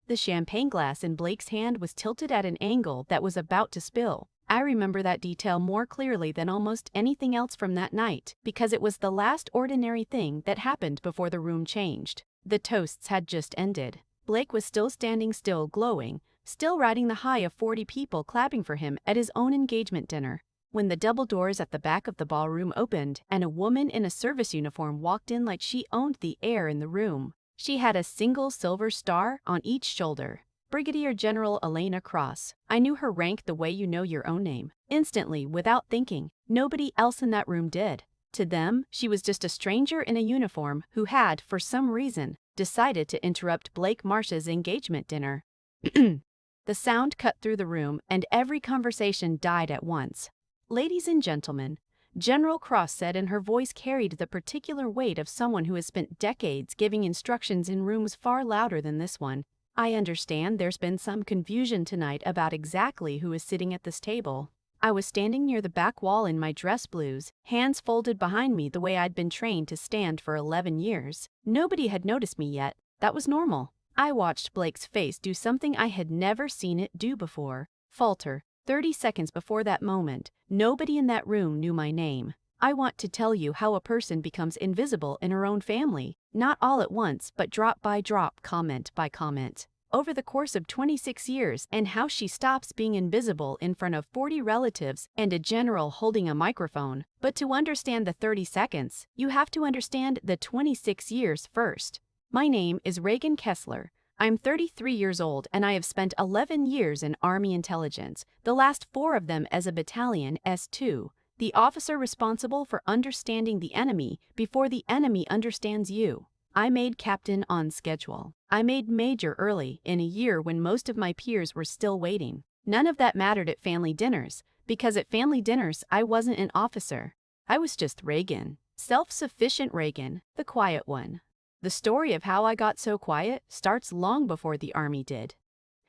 The champagne glass in Blake's hand was tilted at an angle that was about to spill. I remember that detail more clearly than almost anything else from that night, because it was the last ordinary thing that happened before the room changed. The toasts had just ended. Blake was still standing still, glowing, still riding the high of 40 people clapping for him at his own engagement dinner. When the double doors at the back of the ballroom opened and a woman in a service uniform walked in like she owned the air in the room. She had a single silver star on each shoulder. Brigadier General Elena Cross. I knew her rank the way you know your own name. Instantly, without thinking. Nobody else in that room did. To them, she was just a stranger in a uniform who had, for some reason, decided to interrupt Blake Marsh's engagement dinner. The sound cut through the room and every conversation died at once. "Ladies and gentlemen," General Cross said, and her voice carried the particular weight of someone who has spent decades giving instructions in rooms far louder than this one. "I understand there's been some confusion tonight about exactly who is sitting at this table." I was standing near the back wall in my dress blues, hands folded behind me the way I'd been trained to stand for 11 years. Nobody had noticed me yet. That was normal. I watched Blake's face do something I had never seen it do before. Falter. 30 seconds before that moment, nobody in that room knew my name. I want to tell you how a person becomes invisible in her own family, not all at once, but drop by drop, comment by comment, over the course of 26 years, and how she stops being invisible in front of 40 relatives and a general holding a microphone. But to understand the 30 seconds, you have to understand the 26 years first. My name is Reagan Kessler. I'm 33 years old and I have spent 11 years in Army intelligence, the last 4 of them as a battalion S2, the officer responsible for understanding the enemy before the enemy understands you. I made captain on schedule. I made major early, in a year when most of my peers were still waiting. None of that mattered at family dinners, because at family dinners I wasn't an officer. I was just Reagan, self-sufficient Reagan, the quiet one. The story of how I got so quiet starts long before the Army did.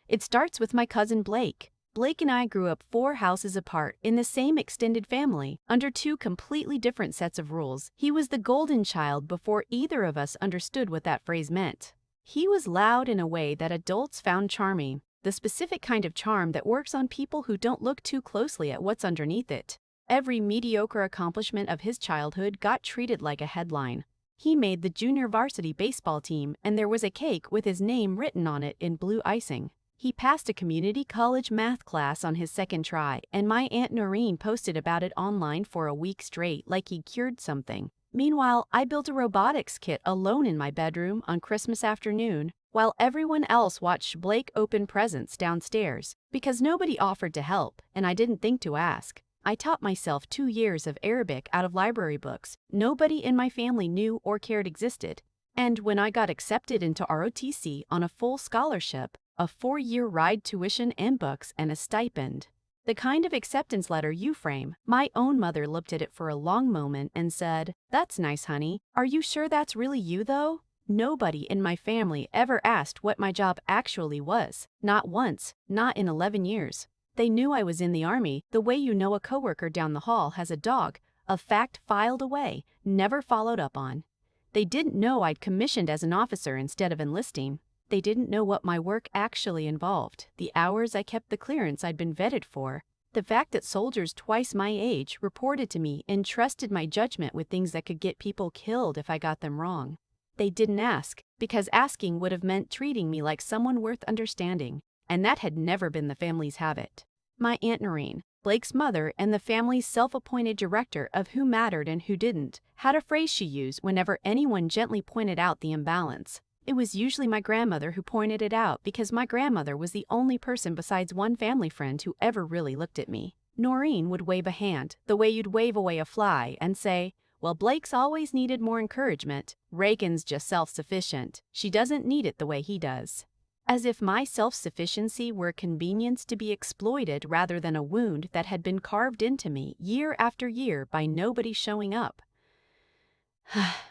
It starts with my cousin Blake. Blake and I grew up 4 houses apart in the same extended family, under 2 completely different sets of rules. He was the golden child before either of us understood what that phrase meant. He was loud in a way that adults found charming, the specific kind of charm that works on people who don't look too closely at what's underneath it. Every mediocre accomplishment of his childhood got treated like a headline. He made the junior varsity baseball team, and there was a cake with his name written on it in blue icing. He passed a community college math class on his 2nd try, and my Aunt Noreen posted about it online for a week straight like he cured something. Meanwhile, I built a robotics kit alone in my bedroom on Christmas afternoon, while everyone else watched Blake open presents downstairs, because nobody offered to help, and I didn't think to ask. I taught myself 2 years of Arabic out of library books nobody in my family knew or cared existed. And when I got accepted into ROTC on a full scholarship, a 4-year ride, tuition and books, and a stipend. The kind of acceptance letter you frame. My own mother looked at it for a long moment and said, "That's nice, honey. Are you sure that's really you, though?" Nobody in my family ever asked what my job actually was. Not once, not in 11 years. They knew I was in the Army, the way you know a coworker down the hall has a dog, a fact filed away, never followed up on. They didn't know I'd commissioned as an officer instead of enlisting. They didn't know what my work actually involved, the hours I kept the clearance I'd been vetted for, the fact that soldiers twice my age reported to me and trusted my judgment with things that could get people killed if I got them wrong. They didn't ask, because asking would have meant treating me like someone worth understanding, and that had never been the family's habit. My Aunt Noreen, Blake's mother and the family's self-appointed director of who mattered and who didn't, had a phrase she used whenever anyone gently pointed out the imbalance. It was usually my grandmother who pointed it out because my grandmother was the only person besides one family friend who ever really looked at me. Noreen would wave a hand, the way you'd wave away a fly, and say, "Well, Blake's always needed more encouragement. Reagan's just self-sufficient. She doesn't need it the way he does." As if my self-sufficiency were a convenience to be exploited rather than a wound that had been carved into me year after year by nobody showing up.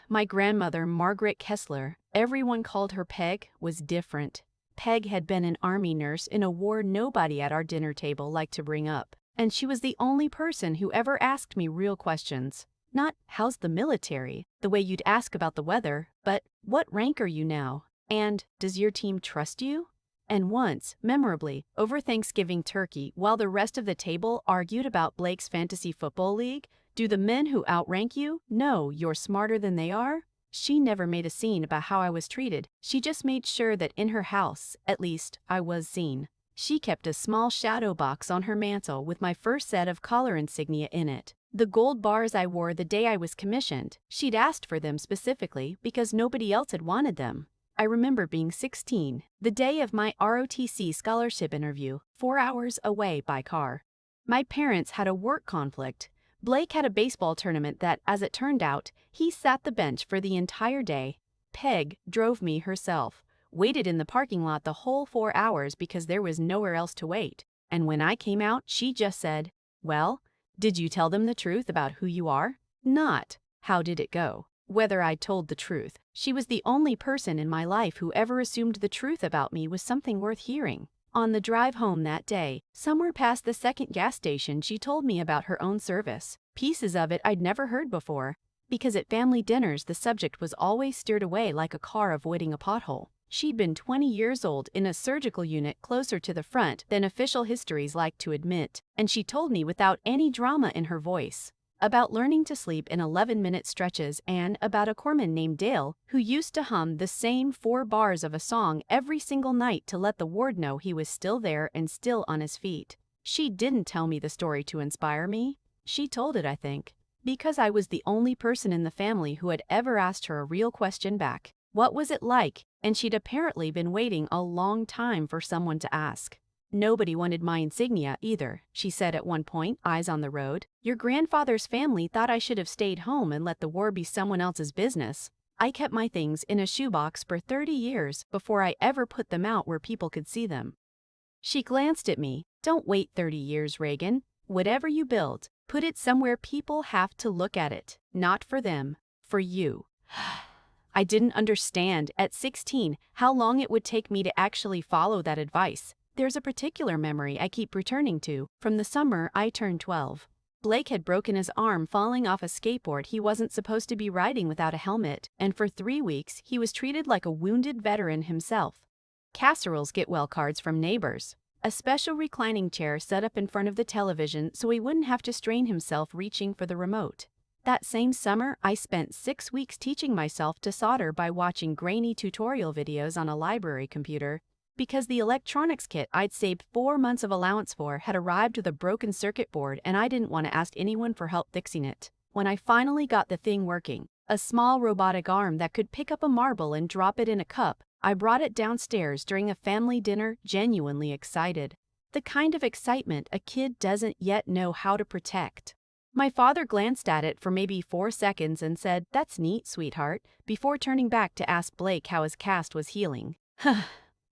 My grandmother, Margaret Kessler, everyone called her Peg, was different. Peg had been an Army nurse in a war nobody at our dinner table liked to bring up, and she was the only person who ever asked me real questions. Not, "How's the military?" the way you'd ask about the weather, but, "What rank are you now?" And, "Does your team trust you?" And once, memorably, over Thanksgiving turkey, while the rest of the table argued about Blake's fantasy football league, do the men who outrank you know you're smarter than they are? She never made a scene about how I was treated. She just made sure that in her house, at least, I was seen. She kept a small shadow box on her mantel with my first set of collar insignia in it. The gold bars I wore the day I was commissioned. She'd asked for them specifically because nobody else had wanted them. I remember being 16, the day of my ROTC scholarship interview, 4 hours away by car. My parents had a work conflict. Blake had a baseball tournament that, as it turned out, he sat the bench for the entire day. Peg drove me herself, waited in the parking lot the whole 4 hours because there was nowhere else to wait. And when I came out, she just said, "Well, did you tell them the truth about who you are?" Not, "How did it go?" Whether I told the truth. She was the only person in my life who ever assumed the truth about me was something worth hearing. On the drive home that day, somewhere past the second gas station, she told me about her own service. Pieces of it I'd never heard before, because at family dinners the subject was always steered away like a car avoiding a pothole. She'd been 20 years old in a surgical unit closer to the front than official histories like to admit, and she told me without any drama in her voice. About learning to sleep in 11-minute stretches and about a corpsman named Dale who used to hum the same 4 bars of a song every single night to let the ward know he was still there and still on his feet. She didn't tell me the story to inspire me. She told it, I think, because I was the only person in the family who had ever asked her a real question back. What was it like? And she'd apparently been waiting a long time for someone to ask. "Nobody wanted my insignia either," she said at one point, eyes on the road. "Your grandfather's family thought I should have stayed home and let the war be someone else's business. I kept my things in a shoebox for 30 years before I ever put them out where people could see them." She glanced at me. "Don't wait 30 years, Reagan. Whatever you build, put it somewhere people have to look at it. Not for them, for you." I didn't understand, at 16, how long it would take me to actually follow that advice. There's a particular memory I keep returning to, from the summer I turned 12. Blake had broken his arm falling off a skateboard he wasn't supposed to be riding without a helmet, and for 3 weeks he was treated like a wounded veteran himself. Casseroles get-well cards from neighbors. A special reclining chair set up in front of the television so he wouldn't have to strain himself reaching for the remote. That same summer, I spent 6 weeks teaching myself to solder by watching grainy tutorial videos on a library computer, because the electronics kit I'd saved 4 months of allowance for had arrived with a broken circuit board and I didn't want to ask anyone for help fixing it. When I finally got the thing working, a small robotic arm that could pick up a marble and drop it in a cup, I brought it downstairs during a family dinner, genuinely excited. The kind of excitement a kid doesn't yet know how to protect. My father glanced at it for maybe 4 seconds and said, "That's neat, sweetheart," before turning back to ask Blake how his cast was healing.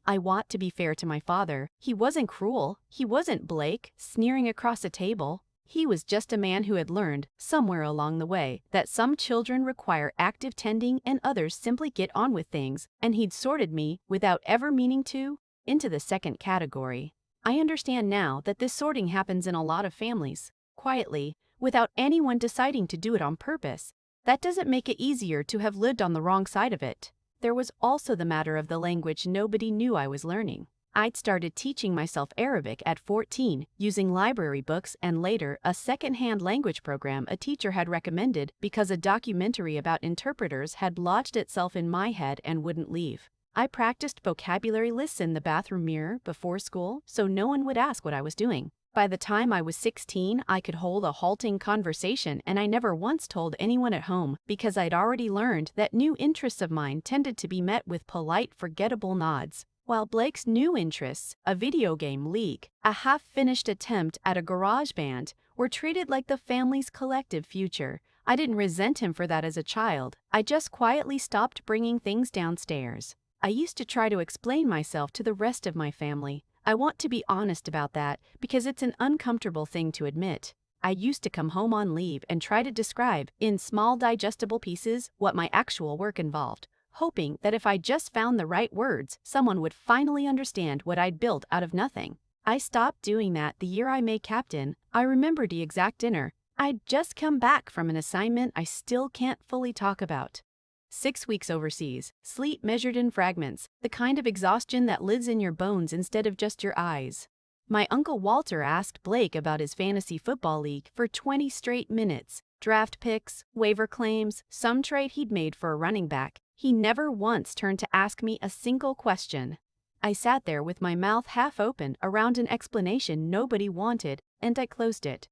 I want to be fair to my father. He wasn't cruel. He wasn't Blake, sneering across a table. He was just a man who had learned, somewhere along the way, that some children require active tending and others simply get on with things, and he'd sorted me, without ever meaning to, into the second category. I understand now that this sorting happens in a lot of families, quietly, without anyone deciding to do it on purpose. That doesn't make it easier to have lived on the wrong side of it. There was also the matter of the language nobody knew I was learning. I'd started teaching myself Arabic at 14, using library books and later a second-hand language program a teacher had recommended because a documentary about interpreters had lodged itself in my head and wouldn't leave. I practiced vocabulary lists in the bathroom mirror before school so no one would ask what I was doing. By the time I was 16, I could hold a halting conversation, and I never once told anyone at home because I'd already learned that new interests of mine tended to be met with polite, forgettable nods. While Blake's new interests, a video game league, a half-finished attempt at a garage band, were treated like the family's collective future. I didn't resent him for that as a child. I just quietly stopped bringing things downstairs. I used to try to explain myself to the rest of my family. I want to be honest about that because it's an uncomfortable thing to admit. I used to come home on leave and try to describe, in small digestible pieces, what my actual work involved, hoping that if I just found the right words, someone would finally understand what I'd built out of nothing. I stopped doing that the year I made captain. I remembered the exact dinner. I'd just come back from an assignment I still can't fully talk about. 6 weeks overseas, sleep measured in fragments, the kind of exhaustion that lives in your bones instead of just your eyes. My Uncle Walter asked Blake about his fantasy football league for 20 straight minutes. Draft picks, waiver claims, some trade he'd made for a running back. He never once turned to ask me a single question. I sat there with my mouth half open around an explanation nobody wanted, and I closed it.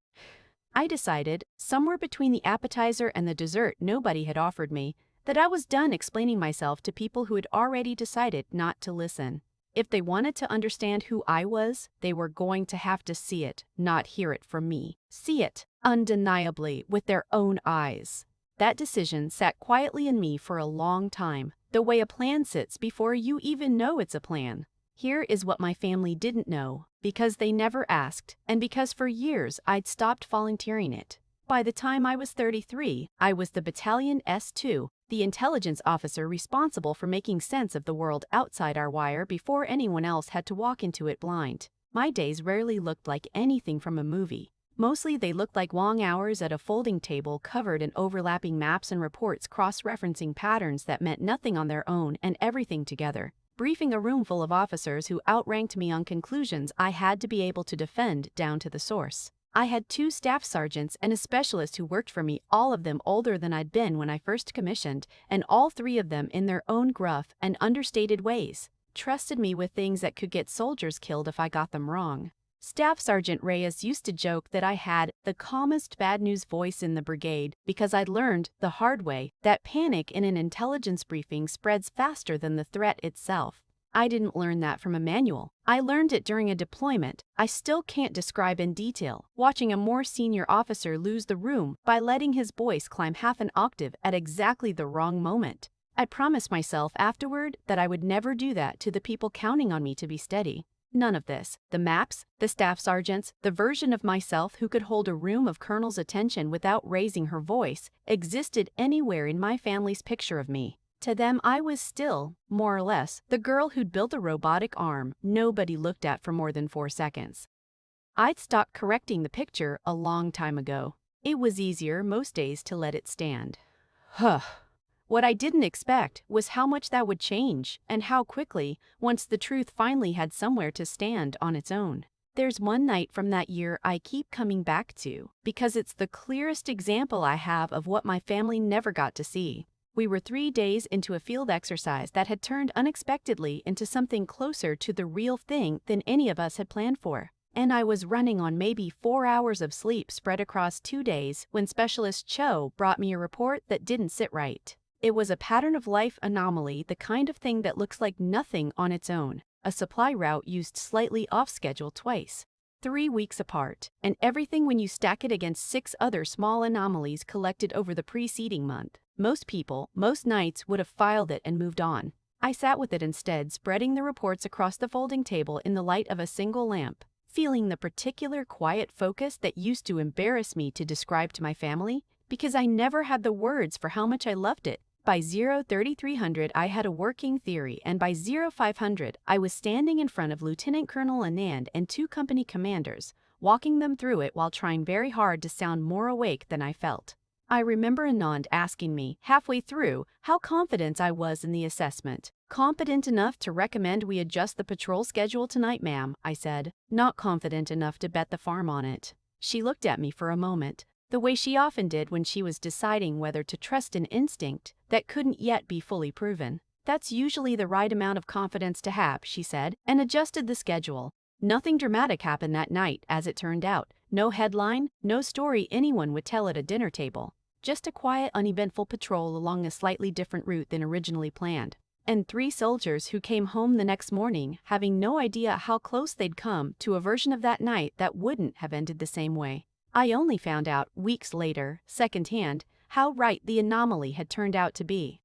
I decided, somewhere between the appetizer and the dessert nobody had offered me, that I was done explaining myself to people who had already decided not to listen. If they wanted to understand who I was, they were going to have to see it, not hear it from me. See it, undeniably, with their own eyes. That decision sat quietly in me for a long time, the way a plan sits before you even know it's a plan. Here is what my family didn't know, because they never asked, and because for years I'd stopped volunteering it. By the time I was 33, I was the Battalion S2, the intelligence officer responsible for making sense of the world outside our wire before anyone else had to walk into it blind. My days rarely looked like anything from a movie. Mostly they looked like long hours at a folding table covered in overlapping maps and reports cross-referencing patterns that meant nothing on their own and everything together. Briefing a room full of officers who outranked me on conclusions I had to be able to defend down to the source. I had 2 staff sergeants and a specialist who worked for me, all of them older than I'd been when I first commissioned, and all 3 of them in their own gruff and understated ways trusted me with things that could get soldiers killed if I got them wrong. Staff Sergeant Reyes used to joke that I had the calmest bad news voice in the brigade because I'd learned the hard way that panic in an intelligence briefing spreads faster than the threat itself. I didn't learn that from a manual. I learned it during a deployment I still can't describe in detail, watching a more senior officer lose the room by letting his voice climb half an octave at exactly the wrong moment. I promised myself afterward that I would never do that to the people counting on me to be steady. None of this, the maps, the staff sergeants, the version of myself who could hold a room of colonel's attention without raising her voice, existed anywhere in my family's picture of me. To them, I was still, more or less, the girl who'd built a robotic arm nobody looked at for more than 4 seconds. I'd stopped correcting the picture a long time ago. It was easier most days to let it stand. What I didn't expect was how much that would change, and how quickly, once the truth finally had somewhere to stand on its own. There's one night from that year I keep coming back to, because it's the clearest example I have of what my family never got to see. We were 3 days into a field exercise that had turned unexpectedly into something closer to the real thing than any of us had planned for. And I was running on maybe 4 hours of sleep spread across 2 days when Specialist Cho brought me a report that didn't sit right. It was a pattern of life anomaly, the kind of thing that looks like nothing on its own. A supply route used slightly off schedule twice, 3 weeks apart, and everything when you stack it against 6 other small anomalies collected over the preceding month. Most people, most nights, would have filed it and moved on. I sat with it instead, spreading the reports across the folding table in the light of a single lamp, feeling the particular quiet focus that used to embarrass me to describe to my family, because I never had the words for how much I loved it. By 0300 I had a working theory, and by 0500 I was standing in front of Lieutenant Colonel Anand and 2 company commanders, walking them through it while trying very hard to sound more awake than I felt. I remember Anand asking me, halfway through, how confident I was in the assessment. "Competent enough to recommend we adjust the patrol schedule tonight, ma'am," I said. "Not confident enough to bet the farm on it." She looked at me for a moment, the way she often did when she was deciding whether to trust an instinct that couldn't yet be fully proven. "That's usually the right amount of confidence to have," she said, and adjusted the schedule. Nothing dramatic happened that night, as it turned out. No headline, no story anyone would tell at a dinner table. Just a quiet, uneventful patrol along a slightly different route than originally planned. And 3 soldiers who came home the next morning having no idea how close they'd come to a version of that night that wouldn't have ended the same way. I only found out, weeks later, secondhand, how right the anomaly had turned out to be.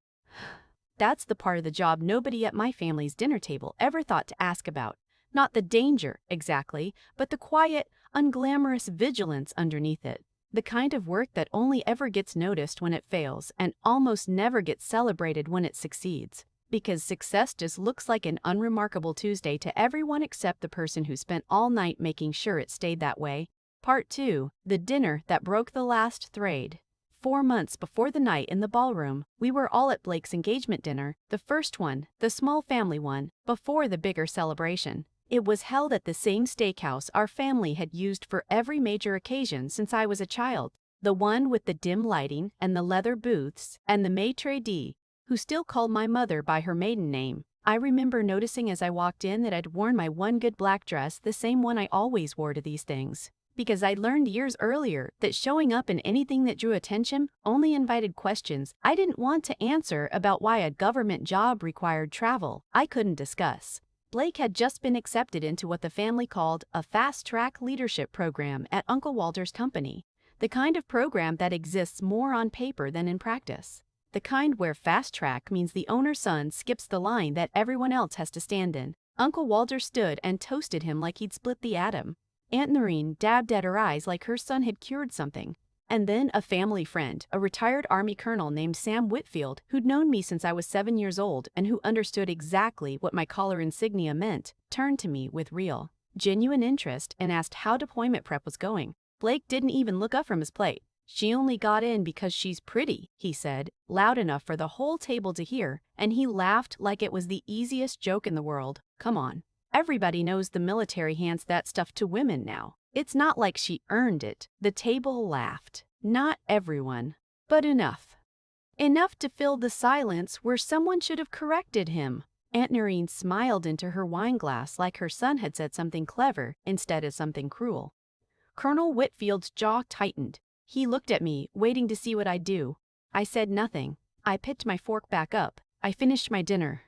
That's the part of the job nobody at my family's dinner table ever thought to ask about. Not the danger, exactly, but the quiet, unglamorous vigilance underneath it. The kind of work that only ever gets noticed when it fails and almost never gets celebrated when it succeeds. Because success just looks like an unremarkable Tuesday to everyone except the person who spent all night making sure it stayed that way. Part 2. The dinner that broke the last thread. 4 months before the night in the ballroom, we were all at Blake's engagement dinner, the first one, the small family one, before the bigger celebration. It was held at the same steakhouse our family had used for every major occasion since I was a child. The one with the dim lighting and the leather booths and the maitre d', who still called my mother by her maiden name. I remember noticing as I walked in that I'd worn my one good black dress, the same one I always wore to these things. Because I'd learned years earlier that showing up in anything that drew attention only invited questions I didn't want to answer about why a government job required travel I couldn't discuss. Blake had just been accepted into what the family called a fast-track leadership program at Uncle Walter's company, the kind of program that exists more on paper than in practice. The kind where fast track means the owner's son skips the line that everyone else has to stand in. Uncle Walter stood and toasted him like he'd split the atom. Aunt Noreen dabbed at her eyes like her son had cured something. And then a family friend, a retired Army colonel named Sam Whitfield, who'd known me since I was 7 years old and who understood exactly what my collar insignia meant, turned to me with real, genuine interest and asked how deployment prep was going. Blake didn't even look up from his plate. "She only got in because she's pretty," he said, loud enough for the whole table to hear, and he laughed like it was the easiest joke in the world. Come on. Everybody knows the military hands that stuff to women now. It's not like she earned it. The table laughed. Not everyone, but enough. Enough to fill the silence where someone should have corrected him. Aunt Noreen smiled into her wine glass like her son had said something clever instead of something cruel. Colonel Whitfield's jaw tightened. He looked at me, waiting to see what I'd do. I said nothing. I picked my fork back up. I finished my dinner.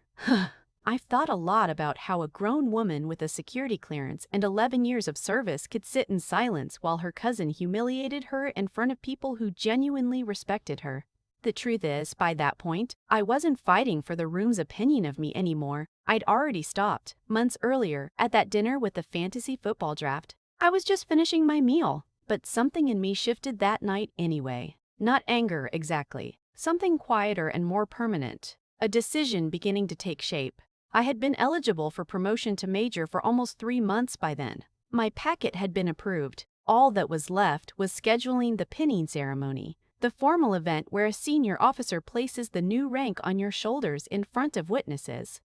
I've thought a lot about how a grown woman with a security clearance and 11 years of service could sit in silence while her cousin humiliated her in front of people who genuinely respected her. The truth is, by that point, I wasn't fighting for the room's opinion of me anymore. I'd already stopped, months earlier, at that dinner with the fantasy football draft. I was just finishing my meal. But something in me shifted that night anyway. Not anger, exactly. Something quieter and more permanent. A decision beginning to take shape. I had been eligible for promotion to major for almost 3 months by then. My packet had been approved. All that was left was scheduling the pinning ceremony, the formal event where a senior officer places the new rank on your shoulders in front of witnesses.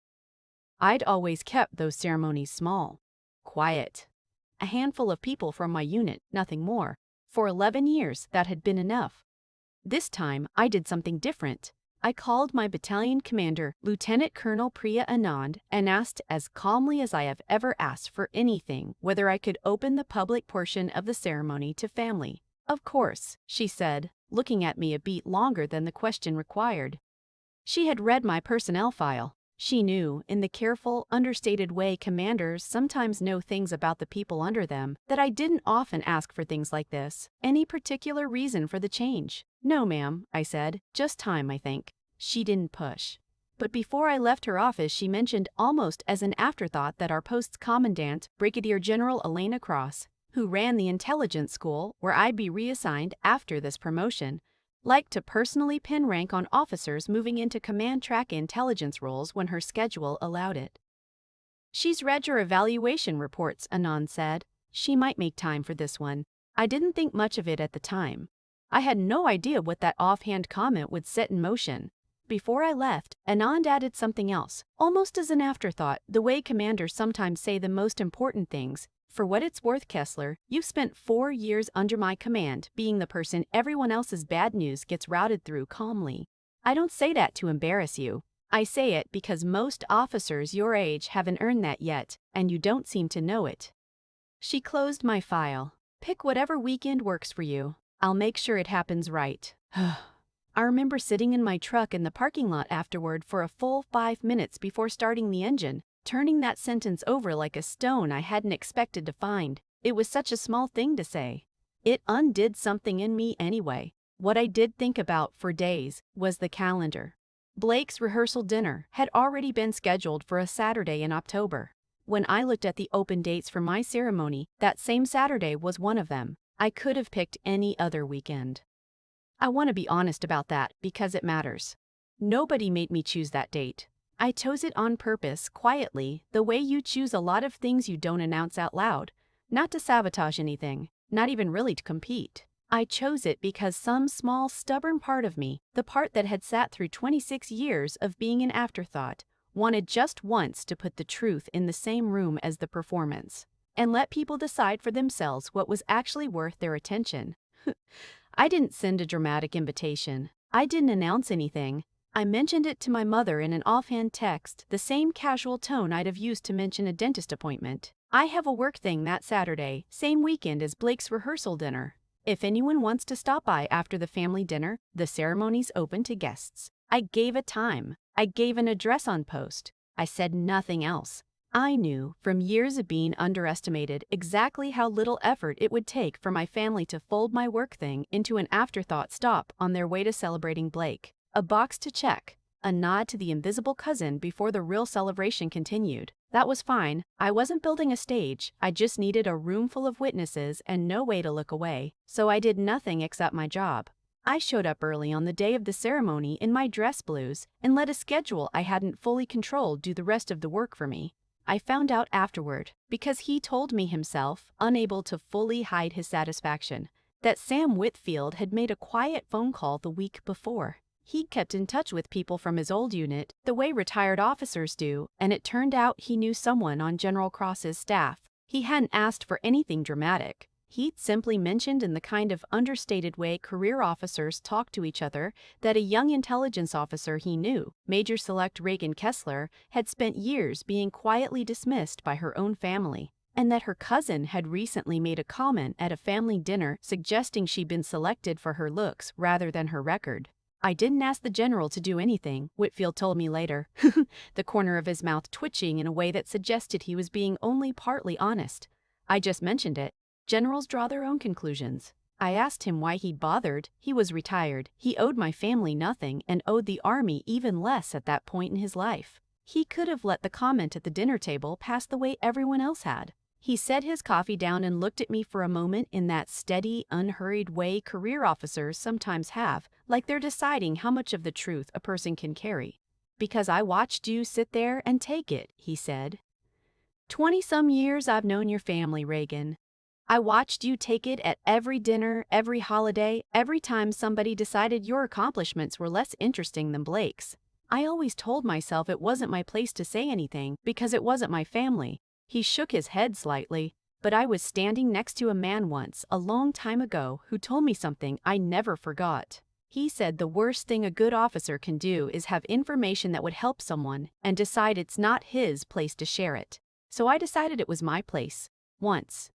I'd always kept those ceremonies small, quiet. A handful of people from my unit, nothing more. For 11 years, that had been enough. This time, I did something different. I called my battalion commander, Lieutenant Colonel Priya Anand, and asked as calmly as I have ever asked for anything whether I could open the public portion of the ceremony to family. "Of course," she said, looking at me a beat longer than the question required. She had read my personnel file. She knew, in the careful, understated way commanders sometimes know things about the people under them, that I didn't often ask for things like this. "Any particular reason for the change?" "No, ma'am," I said. "Just time, I think." She didn't push. But before I left her office, she mentioned almost as an afterthought that our post's commandant, Brigadier General Elena Cross, who ran the intelligence school where I'd be reassigned after this promotion, liked to personally pin rank on officers moving into command track intelligence roles when her schedule allowed it. "She's read your evaluation reports," Anand said. "She might make time for this one." I didn't think much of it at the time. I had no idea what that offhand comment would set in motion. Before I left, Anand added something else, almost as an afterthought, the way commanders sometimes say the most important things. "For what it's worth, Kessler, you've spent 4 years under my command, being the person everyone else's bad news gets routed through calmly. I don't say that to embarrass you. I say it because most officers your age haven't earned that yet, and you don't seem to know it." She closed my file. "Pick whatever weekend works for you. I'll make sure it happens right." I remember sitting in my truck in the parking lot afterward for a full 5 minutes before starting the engine, turning that sentence over like a stone I hadn't expected to find. It was such a small thing to say. It undid something in me anyway. What I did think about for days was the calendar. Blake's rehearsal dinner had already been scheduled for a Saturday in October. When I looked at the open dates for my ceremony, that same Saturday was one of them. I could have picked any other weekend. I want to be honest about that because it matters. Nobody made me choose that date. I chose it on purpose, quietly, the way you choose a lot of things you don't announce out loud. Not to sabotage anything, not even really to compete. I chose it because some small, stubborn part of me, the part that had sat through 26 years of being an afterthought, wanted just once to put the truth in the same room as the performance and let people decide for themselves what was actually worth their attention. I didn't send a dramatic invitation. I didn't announce anything. I mentioned it to my mother in an offhand text, the same casual tone I'd have used to mention a dentist appointment. I have a work thing that Saturday, same weekend as Blake's rehearsal dinner. If anyone wants to stop by after the family dinner, the ceremony's open to guests. I gave a time. I gave an address on post. I said nothing else. I knew, from years of being underestimated, exactly how little effort it would take for my family to fold my work thing into an afterthought stop on their way to celebrating Blake. A box to check. A nod to the invisible cousin before the real celebration continued. That was fine. I wasn't building a stage. I just needed a room full of witnesses and no way to look away. So I did nothing except my job. I showed up early on the day of the ceremony in my dress blues and let a schedule I hadn't fully controlled do the rest of the work for me. I found out afterward, because he told me himself, unable to fully hide his satisfaction, that Sam Whitfield had made a quiet phone call the week before. He kept in touch with people from his old unit, the way retired officers do, and it turned out he knew someone on General Cross's staff. He hadn't asked for anything dramatic. He'd simply mentioned in the kind of understated way career officers talk to each other that a young intelligence officer he knew, Major Select Reagan Kessler, had spent years being quietly dismissed by her own family, and that her cousin had recently made a comment at a family dinner suggesting she'd been selected for her looks rather than her record. I didn't ask the general to do anything, Whitfield told me later, the corner of his mouth twitching in a way that suggested he was being only partly honest. I just mentioned it. Generals draw their own conclusions. I asked him why he'd bothered. He was retired. He owed my family nothing and owed the army even less at that point in his life. He could have let the comment at the dinner table pass the way everyone else had. He set his coffee down and looked at me for a moment in that steady, unhurried way career officers sometimes have, like they're deciding how much of the truth a person can carry. "Because I watched you sit there and take it," he said. "20-some years I've known your family, Reagan. I watched you take it at every dinner, every holiday, every time somebody decided your accomplishments were less interesting than Blake's. I always told myself it wasn't my place to say anything because it wasn't my family." He shook his head slightly, but I was standing next to a man once, a long time ago, who told me something I never forgot. He said the worst thing a good officer can do is have information that would help someone and decide it's not his place to share it. So I decided it was my place. Once.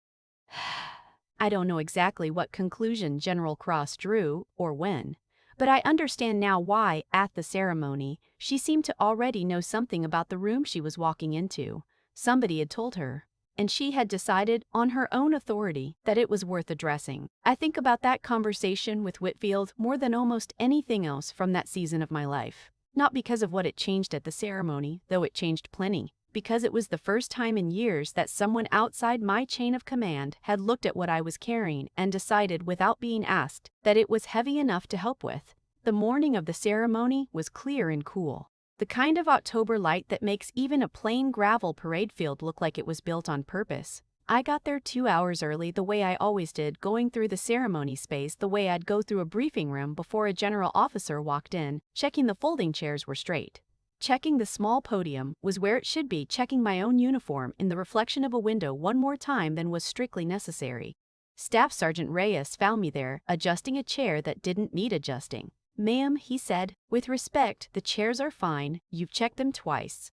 I don't know exactly what conclusion General Cross drew or when, but I understand now why, at the ceremony, she seemed to already know something about the room she was walking into. Somebody had told her, and she had decided on her own authority that it was worth addressing. I think about that conversation with Whitfield more than almost anything else from that season of my life. Not because of what it changed at the ceremony, though it changed plenty, because it was the first time in years that someone outside my chain of command had looked at what I was carrying and decided without being asked that it was heavy enough to help with. The morning of the ceremony was clear and cool. The kind of October light that makes even a plain gravel parade field look like it was built on purpose. I got there 2 hours early the way I always did, going through the ceremony space the way I'd go through a briefing room before a general officer walked in, checking the folding chairs were straight. Checking the small podium was where it should be, checking my own uniform in the reflection of a window one more time than was strictly necessary. Staff Sergeant Reyes found me there, adjusting a chair that didn't need adjusting. "Ma'am," he said, "with respect, the chairs are fine. You've checked them twice."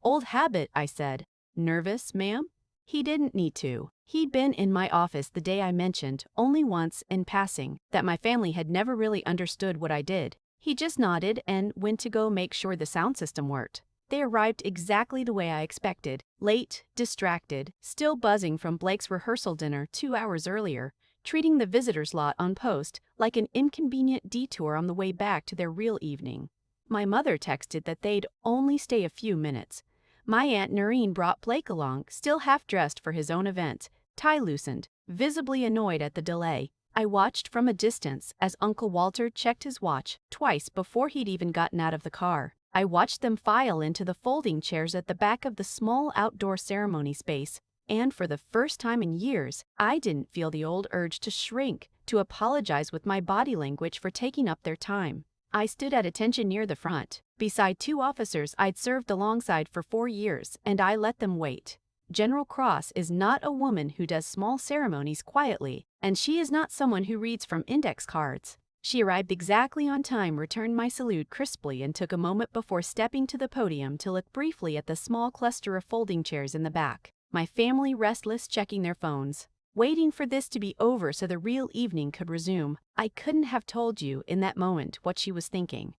"Old habit," I said. "Nervous, ma'am?" He didn't need to. He'd been in my office the day I mentioned, only once, in passing, that my family had never really understood what I did. He just nodded and went to go make sure the sound system worked. They arrived exactly the way I expected, late, distracted, still buzzing from Blake's rehearsal dinner 2 hours earlier, treating the visitors lot on post like an inconvenient detour on the way back to their real evening. My mother texted that they'd only stay a few minutes. My Aunt Noreen brought Blake along, still half-dressed for his own event, tie loosened, visibly annoyed at the delay. I watched from a distance as Uncle Walter checked his watch twice before he'd even gotten out of the car. I watched them file into the folding chairs at the back of the small outdoor ceremony space, And for the first time in years, I didn't feel the old urge to shrink, to apologize with my body language for taking up their time. I stood at attention near the front, beside two officers I'd served alongside for 4 years, and I let them wait. General Cross is not a woman who does small ceremonies quietly, and she is not someone who reads from index cards. She arrived exactly on time, returned my salute crisply, and took a moment before stepping to the podium to look briefly at the small cluster of folding chairs in the back. My family restless, checking their phones, waiting for this to be over so the real evening could resume. I couldn't have told you in that moment what she was thinking.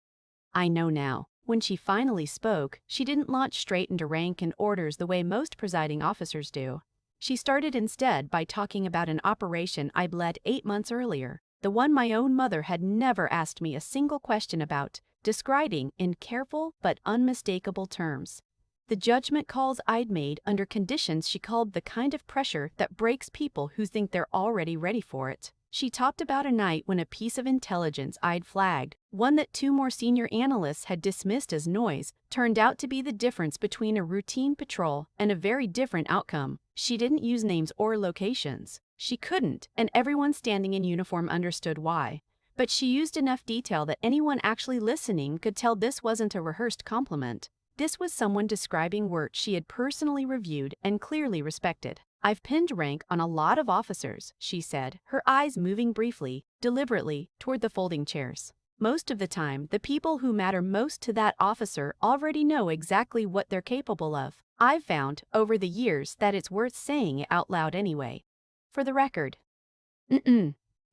I know now. When she finally spoke, she didn't launch straight into rank and orders the way most presiding officers do. She started instead by talking about an operation I'd led 8 months earlier, the one my own mother had never asked me a single question about, describing in careful but unmistakable terms the judgment calls I'd made under conditions she called the kind of pressure that breaks people who think they're already ready for it. She talked about a night when a piece of intelligence I'd flagged, one that 2 more senior analysts had dismissed as noise, turned out to be the difference between a routine patrol and a very different outcome. She didn't use names or locations. She couldn't, and everyone standing in uniform understood why. But she used enough detail that anyone actually listening could tell this wasn't a rehearsed compliment. This was someone describing work she had personally reviewed and clearly respected. I've pinned rank on a lot of officers, she said, her eyes moving briefly, deliberately, toward the folding chairs. Most of the time, the people who matter most to that officer already know exactly what they're capable of. I've found, over the years, that it's worth saying it out loud anyway. For the record.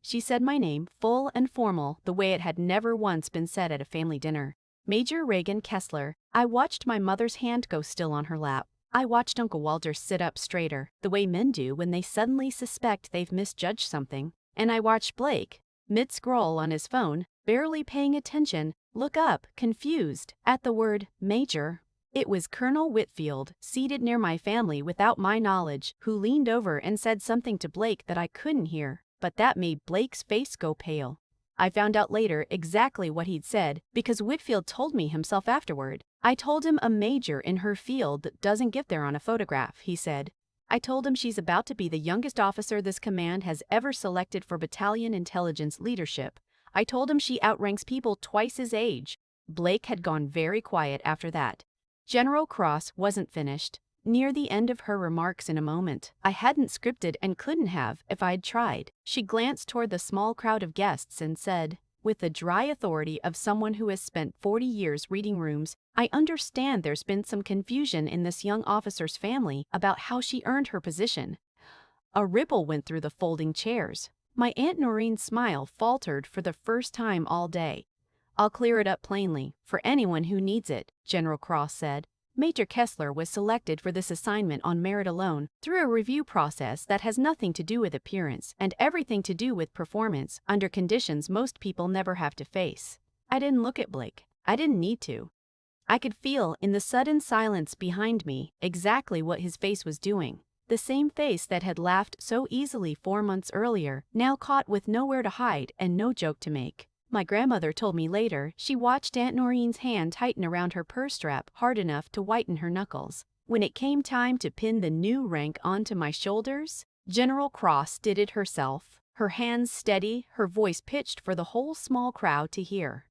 She said my name, full and formal, the way it had never once been said at a family dinner. Major Reagan Kessler. I watched my mother's hand go still on her lap. I watched Uncle Walter sit up straighter, the way men do when they suddenly suspect they've misjudged something. And I watched Blake, mid-scroll on his phone, barely paying attention, look up, confused, at the word Major. It was Colonel Whitfield, seated near my family without my knowledge, who leaned over and said something to Blake that I couldn't hear, but that made Blake's face go pale. I found out later exactly what he'd said because Whitfield told me himself afterward. I told him a major in her field doesn't get there on a photograph, he said. I told him she's about to be the youngest officer this command has ever selected for battalion intelligence leadership. I told him she outranks people twice his age. Blake had gone very quiet after that. General Cross wasn't finished. Near the end of her remarks in a moment, I hadn't scripted and couldn't have if I'd tried. She glanced toward the small crowd of guests and said, with the dry authority of someone who has spent 40 years reading rooms, I understand there's been some confusion in this young officer's family about how she earned her position. A ripple went through the folding chairs. My Aunt Noreen's smile faltered for the first time all day. I'll clear it up plainly, for anyone who needs it, General Cross said. Major Kessler was selected for this assignment on merit alone, through a review process that has nothing to do with appearance and everything to do with performance under conditions most people never have to face. I didn't look at Blake. I didn't need to. I could feel in the sudden silence behind me exactly what his face was doing. The same face that had laughed so easily 4 months earlier, now caught with nowhere to hide and no joke to make. My grandmother told me later she watched Aunt Noreen's hand tighten around her purse strap hard enough to whiten her knuckles. When it came time to pin the new rank onto my shoulders, General Cross did it herself, her hands steady, her voice pitched for the whole small crowd to hear.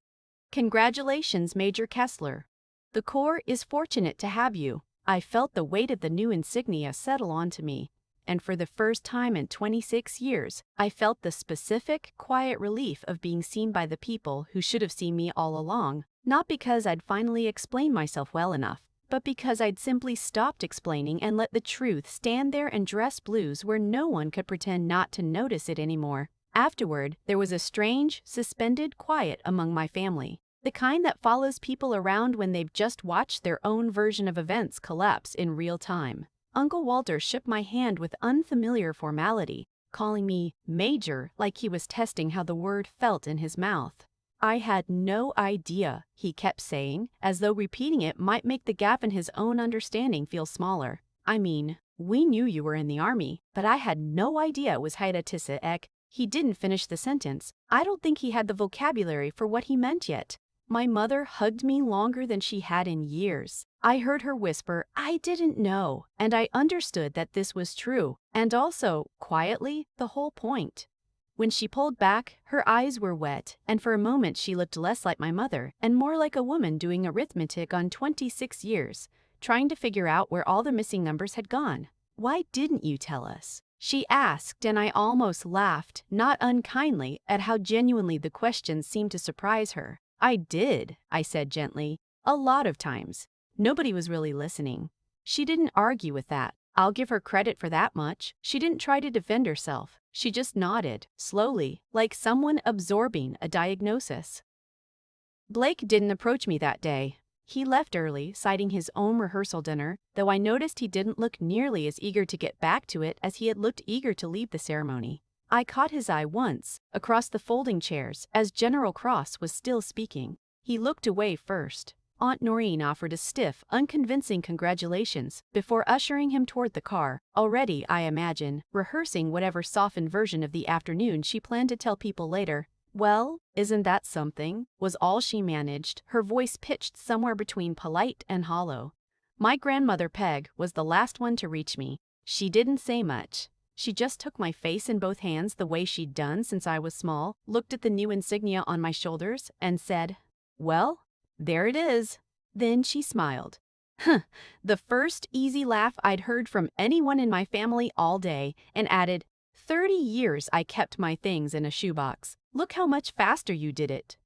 Congratulations, Major Kessler. The Corps is fortunate to have you. I felt the weight of the new insignia settle onto me. And for the first time in 26 years, I felt the specific, quiet relief of being seen by the people who should have seen me all along, not because I'd finally explained myself well enough, but because I'd simply stopped explaining and let the truth stand there and dress blues where no one could pretend not to notice it anymore. Afterward, there was a strange, suspended quiet among my family, the kind that follows people around when they've just watched their own version of events collapse in real time. Uncle Walter shook my hand with unfamiliar formality, calling me Major like he was testing how the word felt in his mouth. I had no idea, he kept saying, as though repeating it might make the gap in his own understanding feel smaller. I mean, we knew you were in the army, but I had no idea it was Heidatisse Ek. He didn't finish the sentence. I don't think he had the vocabulary for what he meant yet. My mother hugged me longer than she had in years. I heard her whisper, "I didn't know," and I understood that this was true, and also, quietly, the whole point. When she pulled back, her eyes were wet, and for a moment she looked less like my mother and more like a woman doing arithmetic on 26 years, trying to figure out where all the missing numbers had gone. "Why didn't you tell us?" she asked, and I almost laughed, not unkindly, at how genuinely the question seemed to surprise her. "I did," I said gently. "A lot of times. Nobody was really listening." She didn't argue with that. I'll give her credit for that much. She didn't try to defend herself. She just nodded, slowly, like someone absorbing a diagnosis. Blake didn't approach me that day. He left early, citing his own rehearsal dinner, though I noticed he didn't look nearly as eager to get back to it as he had looked eager to leave the ceremony. I caught his eye once, across the folding chairs, as General Cross was still speaking. He looked away first. Aunt Noreen offered a stiff, unconvincing congratulations before ushering him toward the car, already, I imagine, rehearsing whatever softened version of the afternoon she planned to tell people later. "Well, isn't that something?" was all she managed, her voice pitched somewhere between polite and hollow. My grandmother Peg was the last one to reach me. She didn't say much. She just took my face in both hands the way she'd done since I was small, looked at the new insignia on my shoulders, and said, "Well, there it is." Then she smiled. Huh, the first easy laugh I'd heard from anyone in my family all day, and added, 30 years I kept my things in a shoebox. Look how much faster you did it."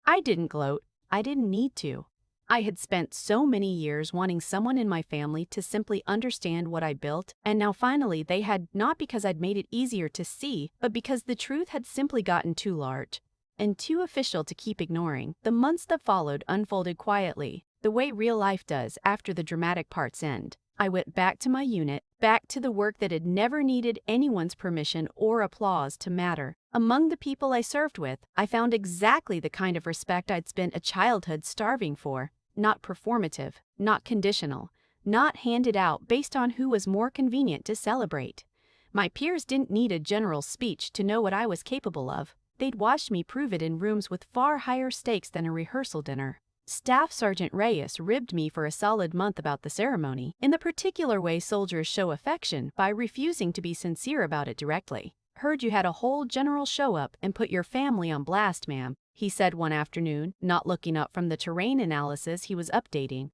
I didn't gloat. I didn't need to. I had spent so many years wanting someone in my family to simply understand what I built, and now finally they had, not because I'd made it easier to see, but because the truth had simply gotten too large and too official to keep ignoring. The months that followed unfolded quietly, the way real life does after the dramatic parts end. I went back to my unit, back to the work that had never needed anyone's permission or applause to matter. Among the people I served with, I found exactly the kind of respect I'd spent a childhood starving for. Not performative, not conditional, not handed out based on who was more convenient to celebrate. My peers didn't need a general speech to know what I was capable of. They'd watched me prove it in rooms with far higher stakes than a rehearsal dinner. Staff Sergeant Reyes ribbed me for a solid month about the ceremony, in the particular way soldiers show affection by refusing to be sincere about it directly. "Heard you had a whole general show up and put your family on blast, ma'am," he said one afternoon, not looking up from the terrain analysis he was updating.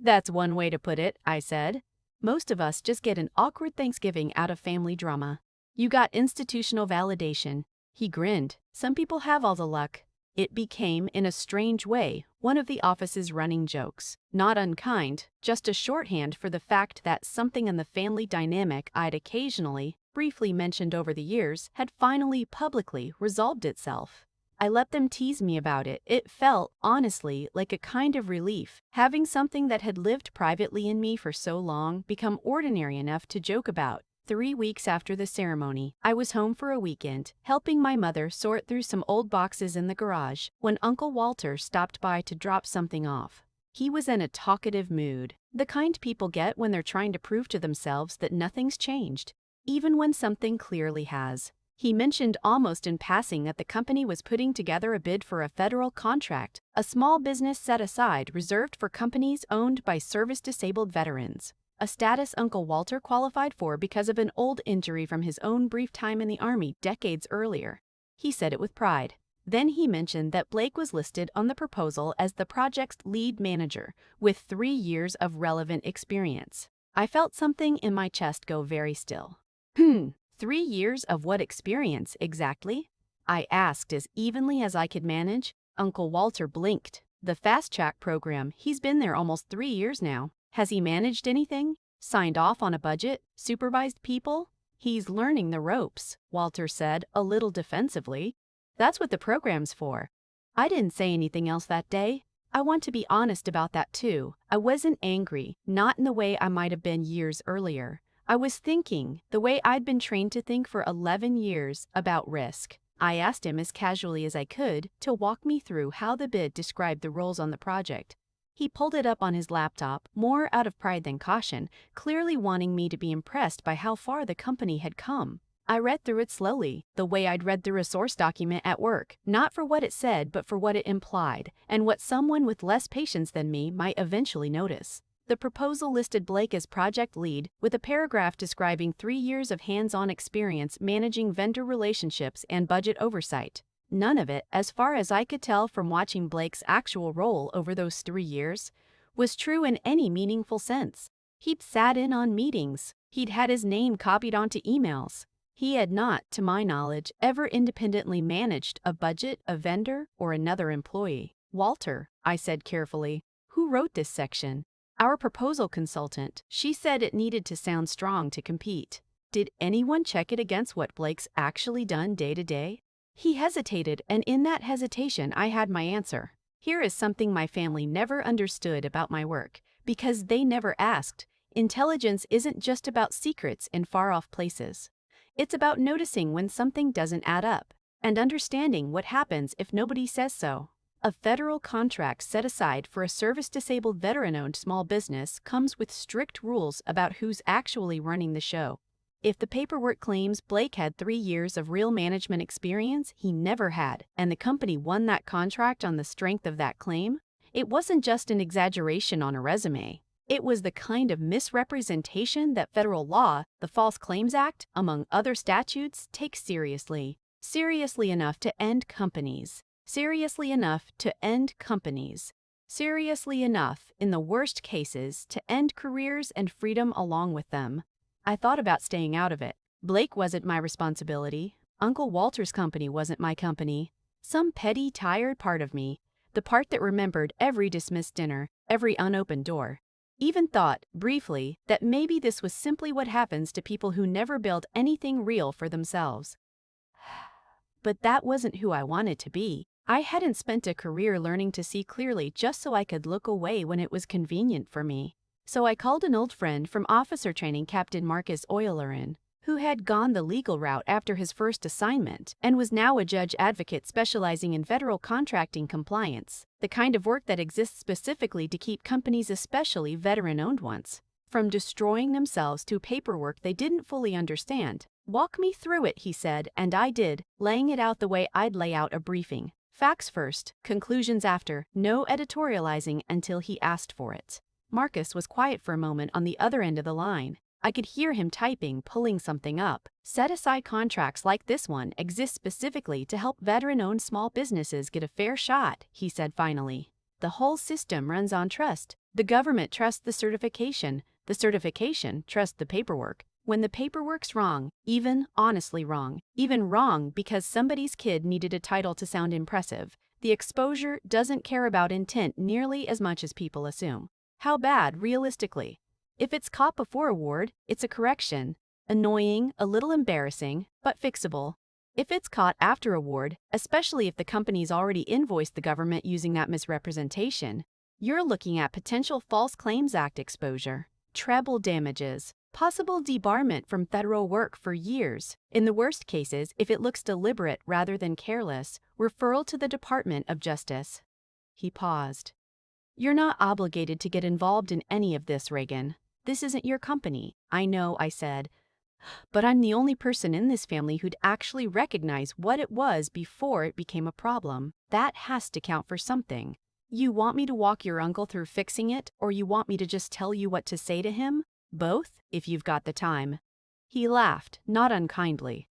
"That's one way to put it," I said. "Most of us just get an awkward Thanksgiving out of family drama." "You got institutional validation." He grinned. "Some people have all the luck." It became, in a strange way, one of the office's running jokes. Not unkind, just a shorthand for the fact that something in the family dynamic I'd occasionally, briefly mentioned over the years, had finally, publicly, resolved itself. I let them tease me about it. It felt, honestly, like a kind of relief, having something that had lived privately in me for so long become ordinary enough to joke about. 3 weeks after the ceremony, I was home for a weekend, helping my mother sort through some old boxes in the garage, when Uncle Walter stopped by to drop something off. He was in a talkative mood, the kind people get when they're trying to prove to themselves that nothing's changed, even when something clearly has. He mentioned almost in passing that the company was putting together a bid for a federal contract, a small business set aside reserved for companies owned by service-disabled veterans. A status Uncle Walter qualified for because of an old injury from his own brief time in the Army decades earlier. He said it with pride. Then he mentioned that Blake was listed on the proposal as the project's lead manager, with 3 years of relevant experience. I felt something in my chest go very still. 3 years of what experience, exactly?" I asked as evenly as I could manage. Uncle Walter blinked. "The Fast Track program, he's been there almost 3 years now. Has he managed anything? Signed off on a budget? Supervised people?" "He's learning the ropes," Walter said, a little defensively. "That's what the program's for." I didn't say anything else that day. I want to be honest about that too. I wasn't angry, not in the way I might have been years earlier. I was thinking, the way I'd been trained to think for 11 years, about risk. I asked him as casually as I could to walk me through how the bid described the roles on the project. He pulled it up on his laptop, more out of pride than caution, clearly wanting me to be impressed by how far the company had come. I read through it slowly, the way I'd read through a source document at work, not for what it said but for what it implied, and what someone with less patience than me might eventually notice. The proposal listed Blake as project lead, with a paragraph describing 3 years of hands-on experience managing vendor relationships and budget oversight. None of it, as far as I could tell from watching Blake's actual role over those 3 years, was true in any meaningful sense. He'd sat in on meetings. He'd had his name copied onto emails. He had not, to my knowledge, ever independently managed a budget, a vendor, or another employee. Walter, I said carefully, who wrote this section? Our proposal consultant. She said it needed to sound strong to compete. Did anyone check it against what Blake's actually done day to day? He hesitated, and in that hesitation I had my answer. Here is something my family never understood about my work, because they never asked. Intelligence isn't just about secrets in far-off places. It's about noticing when something doesn't add up, and understanding what happens if nobody says so. A federal contract set aside for a service-disabled veteran-owned small business comes with strict rules about who's actually running the show. If the paperwork claims Blake had 3 years of real management experience he never had, and the company won that contract on the strength of that claim, it wasn't just an exaggeration on a resume. It was the kind of misrepresentation that federal law, the False Claims Act, among other statutes, takes seriously. Seriously enough to end companies. Seriously enough to end companies. Seriously enough, in the worst cases, to end careers and freedom along with them. I thought about staying out of it. Blake wasn't my responsibility. Uncle Walter's company wasn't my company. Some petty, tired part of me, the part that remembered every dismissed dinner, every unopened door, even thought, briefly, that maybe this was simply what happens to people who never build anything real for themselves. But that wasn't who I wanted to be. I hadn't spent a career learning to see clearly just so I could look away when it was convenient for me. So I called an old friend from officer training, Captain Marcus Oylerin, who had gone the legal route after his first assignment and was now a judge advocate specializing in federal contracting compliance, the kind of work that exists specifically to keep companies, especially veteran-owned ones, from destroying themselves through paperwork they didn't fully understand. Walk me through it, he said, and I did, laying it out the way I'd lay out a briefing. Facts first, conclusions after, no editorializing until he asked for it. Marcus was quiet for a moment on the other end of the line. I could hear him typing, pulling something up. Set-aside contracts like this one exist specifically to help veteran-owned small businesses get a fair shot, he said finally. The whole system runs on trust. The government trusts the certification trusts the paperwork. When the paperwork's wrong, even honestly wrong, even wrong because somebody's kid needed a title to sound impressive, the exposure doesn't care about intent nearly as much as people assume. How bad, realistically? If it's caught before award, it's a correction. Annoying, a little embarrassing, but fixable. If it's caught after award, especially if the company's already invoiced the government using that misrepresentation, you're looking at potential False Claims Act exposure, treble damages, possible debarment from federal work for years. In the worst cases, if it looks deliberate rather than careless, referral to the Department of Justice. He paused. You're not obligated to get involved in any of this, Reagan. This isn't your company. I know, I said. But I'm the only person in this family who'd actually recognize what it was before it became a problem. That has to count for something. You want me to walk your uncle through fixing it, or you want me to just tell you what to say to him? Both, if you've got the time. He laughed, not unkindly.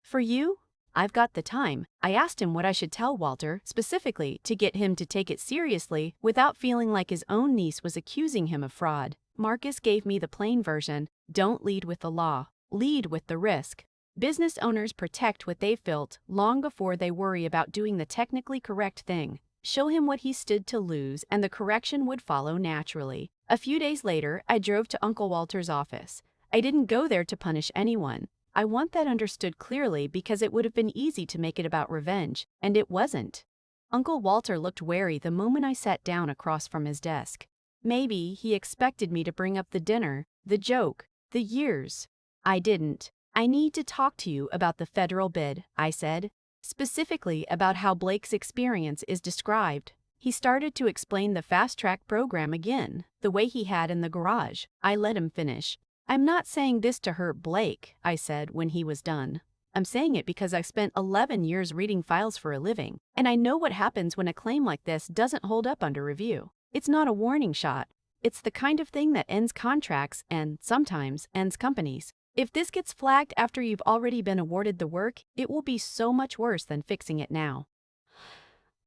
For you? I've got the time. I asked him what I should tell Walter, specifically to get him to take it seriously without feeling like his own niece was accusing him of fraud. Marcus gave me the plain version. Don't lead with the law. Lead with the risk. Business owners protect what they've built long before they worry about doing the technically correct thing. Show him what he stood to lose, and the correction would follow naturally. A few days later, I drove to Uncle Walter's office. I didn't go there to punish anyone. I want that understood clearly because it would have been easy to make it about revenge, and it wasn't. Uncle Walter looked wary the moment I sat down across from his desk. Maybe he expected me to bring up the dinner, the joke, the years. I didn't. I need to talk to you about the federal bid, I said. Specifically about how Blake's experience is described. He started to explain the fast-track program again, the way he had in the garage. I let him finish. "I'm not saying this to hurt Blake," I said when he was done. "I'm saying it because I spent 11 years reading files for a living, and I know what happens when a claim like this doesn't hold up under review. It's not a warning shot. It's the kind of thing that ends contracts and, sometimes, ends companies. If this gets flagged after you've already been awarded the work, it will be so much worse than fixing it now."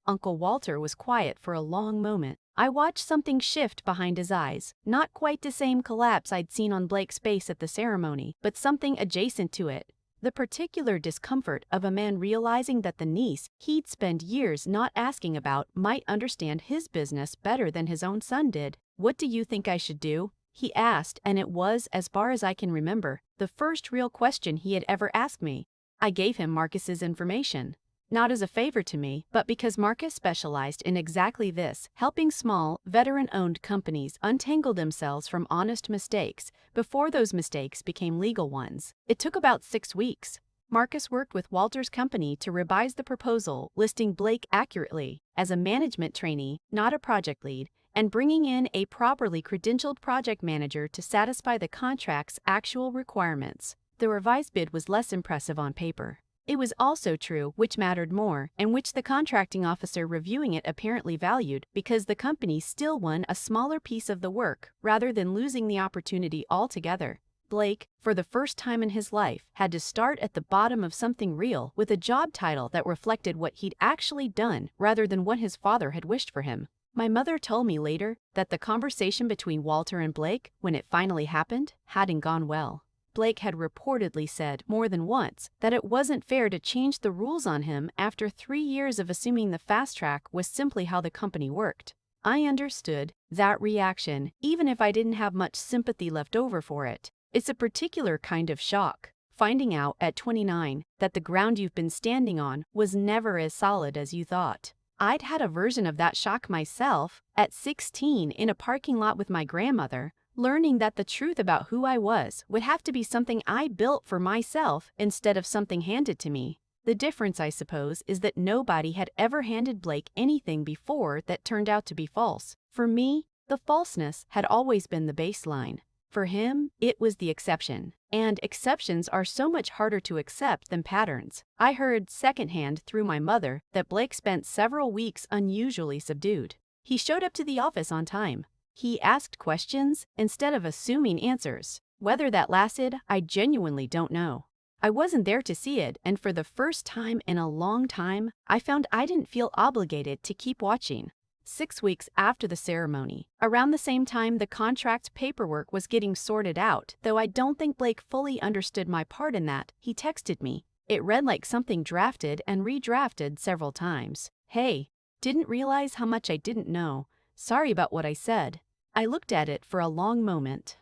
Uncle Walter was quiet for a long moment. I watched something shift behind his eyes, not quite the same collapse I'd seen on Blake's face at the ceremony, but something adjacent to it. The particular discomfort of a man realizing that the niece he'd spent years not asking about might understand his business better than his own son did. "What do you think I should do?" he asked, and it was, as far as I can remember, the first real question he had ever asked me. I gave him Marcus's information. Not as a favor to me, but because Marcus specialized in exactly this, helping small, veteran-owned companies untangle themselves from honest mistakes before those mistakes became legal ones. It took about 6 weeks. Marcus worked with Walter's company to revise the proposal, listing Blake accurately as a management trainee, not a project lead, and bringing in a properly credentialed project manager to satisfy the contract's actual requirements. The revised bid was less impressive on paper. It was also true, which mattered more, and which the contracting officer reviewing it apparently valued, because the company still won a smaller piece of the work rather than losing the opportunity altogether. Blake, for the first time in his life, had to start at the bottom of something real with a job title that reflected what he'd actually done rather than what his father had wished for him. My mother told me later that the conversation between Walter and Blake, when it finally happened, hadn't gone well. Blake had reportedly said more than once that it wasn't fair to change the rules on him after 3 years of assuming the fast track was simply how the company worked. I understood that reaction, even if I didn't have much sympathy left over for it. It's a particular kind of shock, finding out at 29 that the ground you've been standing on was never as solid as you thought. I'd had a version of that shock myself at 16 in a parking lot with my grandmother, learning that the truth about who I was would have to be something I built for myself instead of something handed to me. The difference, I suppose, is that nobody had ever handed Blake anything before that turned out to be false. For me, the falseness had always been the baseline. For him, it was the exception. And exceptions are so much harder to accept than patterns. I heard secondhand through my mother that Blake spent several weeks unusually subdued. He showed up to the office on time. He asked questions instead of assuming answers. Whether that lasted, I genuinely don't know. I wasn't there to see it, and for the first time in a long time, I found I didn't feel obligated to keep watching. 6 weeks after the ceremony, around the same time the contract paperwork was getting sorted out, though I don't think Blake fully understood my part in that, he texted me. It read like something drafted and redrafted several times. "Hey, didn't realize how much I didn't know. Sorry about what I said." I looked at it for a long moment,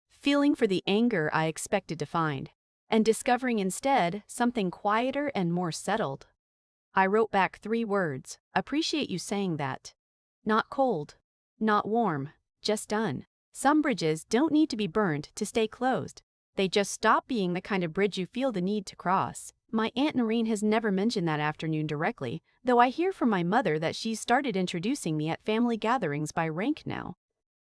feeling for the anger I expected to find, and discovering instead something quieter and more settled. I wrote back 3 words. "Appreciate you saying that. Not cold, not warm, just done." Some bridges don't need to be burned to stay closed. They just stop being the kind of bridge you feel the need to cross. My Aunt Noreen has never mentioned that afternoon directly, though I hear from my mother that she's started introducing me at family gatherings by rank now.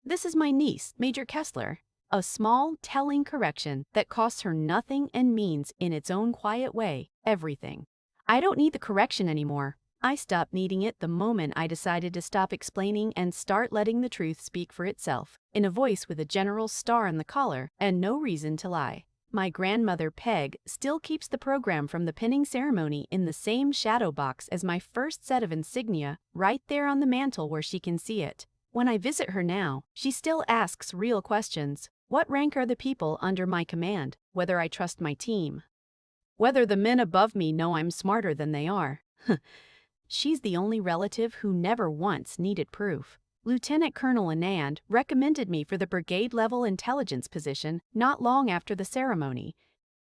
This is my niece, Major Kessler. A small, telling correction that costs her nothing and means, in its own quiet way, everything. I don't need the correction anymore. I stopped needing it the moment I decided to stop explaining and start letting the truth speak for itself, in a voice with a general star in the collar and no reason to lie. My grandmother Peg still keeps the program from the pinning ceremony in the same shadow box as my first set of insignia, right there on the mantle where she can see it. When I visit her now, she still asks real questions. What rank are the people under my command? Whether I trust my team? Whether the men above me know I'm smarter than they are? She's the only relative who never once needed proof. Lieutenant Colonel Anand recommended me for the brigade-level intelligence position not long after the ceremony.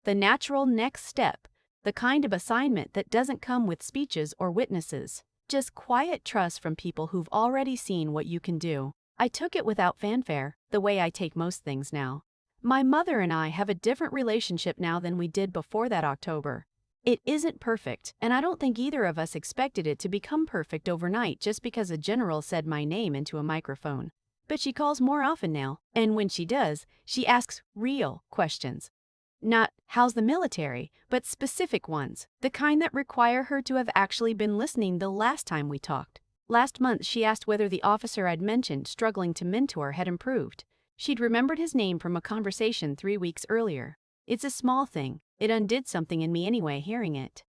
The natural next step, the kind of assignment that doesn't come with speeches or witnesses. Just quiet trust from people who've already seen what you can do. I took it without fanfare, the way I take most things now. My mother and I have a different relationship now than we did before that October. It isn't perfect, and I don't think either of us expected it to become perfect overnight just because a general said my name into a microphone. but she calls more often now, and when she does, she asks real questions. Not, how's the military, but specific ones, the kind that require her to have actually been listening the last time we talked. Last month, she asked whether the officer I'd mentioned struggling to mentor had improved. She'd remembered his name from a conversation 3 weeks earlier. It's a small thing. It undid something in me anyway, hearing it.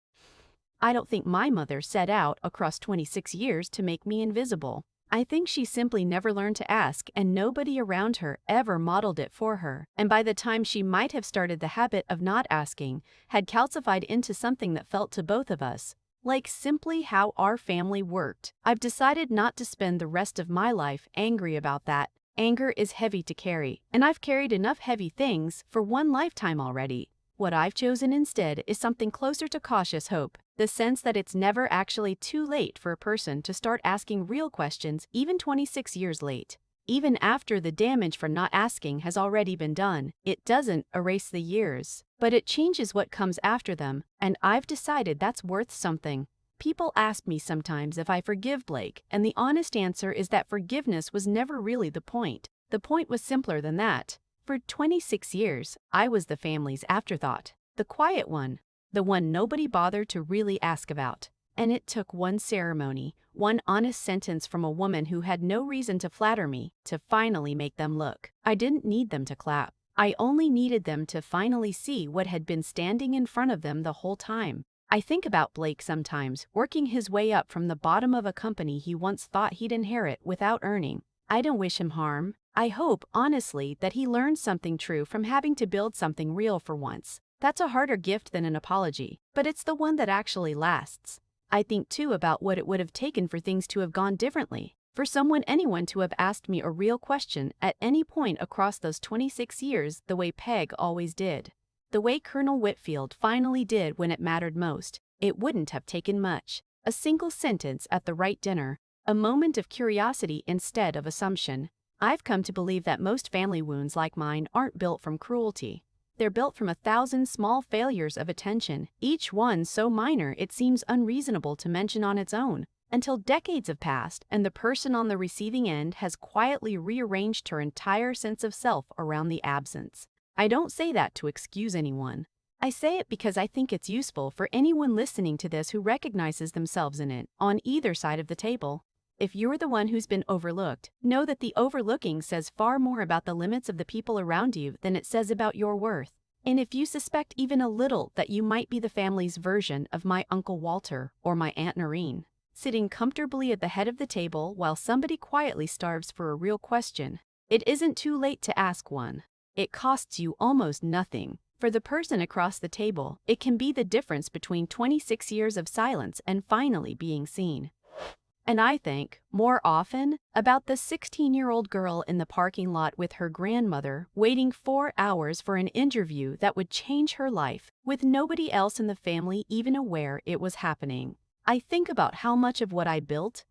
I don't think my mother set out across 26 years to make me invisible. I think she simply never learned to ask, and nobody around her ever modeled it for her. And by the time she might have started the habit of not asking, had calcified into something that felt to both of us like simply how our family worked. I've decided not to spend the rest of my life angry about that. Anger is heavy to carry, and I've carried enough heavy things for one lifetime already. What I've chosen instead is something closer to cautious hope, the sense that it's never actually too late for a person to start asking real questions, even 26 years late. Even after the damage from not asking has already been done, it doesn't erase the years, but it changes what comes after them, and I've decided that's worth something. People ask me sometimes if I forgive Blake, and the honest answer is that forgiveness was never really the point. The point was simpler than that. For 26 years, I was the family's afterthought, the quiet one, the one nobody bothered to really ask about. And it took one ceremony, one honest sentence from a woman who had no reason to flatter me, to finally make them look. I didn't need them to clap. I only needed them to finally see what had been standing in front of them the whole time. I think about Blake sometimes, working his way up from the bottom of a company he once thought he'd inherit without earning. I don't wish him harm. I hope, honestly, that he learned something true from having to build something real for once. That's a harder gift than an apology, but it's the one that actually lasts. I think too about what it would have taken for things to have gone differently, for anyone to have asked me a real question at any point across those 26 years the way Peg always did. The way Colonel Whitfield finally did when it mattered most. It wouldn't have taken much. A single sentence at the right dinner, a moment of curiosity instead of assumption. I've come to believe that most family wounds like mine aren't built from cruelty. They're built from 1,000 small failures of attention, each one so minor it seems unreasonable to mention on its own, until decades have passed and the person on the receiving end has quietly rearranged her entire sense of self around the absence. I don't say that to excuse anyone. I say it because I think it's useful for anyone listening to this who recognizes themselves in it, on either side of the table. If you're the one who's been overlooked, know that the overlooking says far more about the limits of the people around you than it says about your worth. And if you suspect even a little that you might be the family's version of my Uncle Walter or my Aunt Noreen, sitting comfortably at the head of the table while somebody quietly starves for a real question, it isn't too late to ask one. It costs you almost nothing. For the person across the table, it can be the difference between 26 years of silence and finally being seen. And I think, more often, about the 16-year-old girl in the parking lot with her grandmother waiting 4 hours for an interview that would change her life, with nobody else in the family even aware it was happening. I think about how much of what I built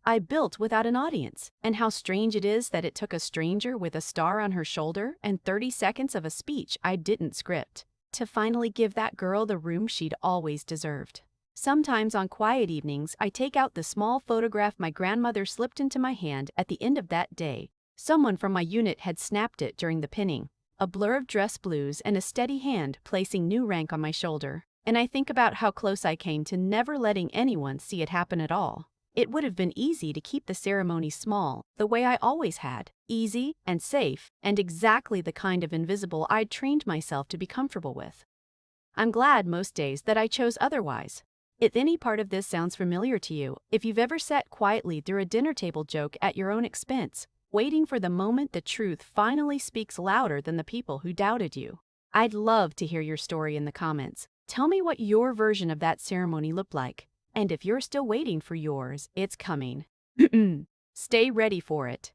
without an audience, and how strange it is that it took a stranger with a star on her shoulder and 30 seconds of a speech I didn't script to finally give that girl the room she'd always deserved. Sometimes on quiet evenings, I take out the small photograph my grandmother slipped into my hand at the end of that day. Someone from my unit had snapped it during the pinning. A blur of dress blues and a steady hand placing new rank on my shoulder. And I think about how close I came to never letting anyone see it happen at all. It would have been easy to keep the ceremony small, the way I always had. Easy and safe, and exactly the kind of invisible I'd trained myself to be comfortable with. I'm glad most days that I chose otherwise. If any part of this sounds familiar to you, if you've ever sat quietly through a dinner table joke at your own expense, waiting for the moment the truth finally speaks louder than the people who doubted you, I'd love to hear your story in the comments. Tell me what your version of that ceremony looked like. And if you're still waiting for yours, it's coming. Stay ready for it.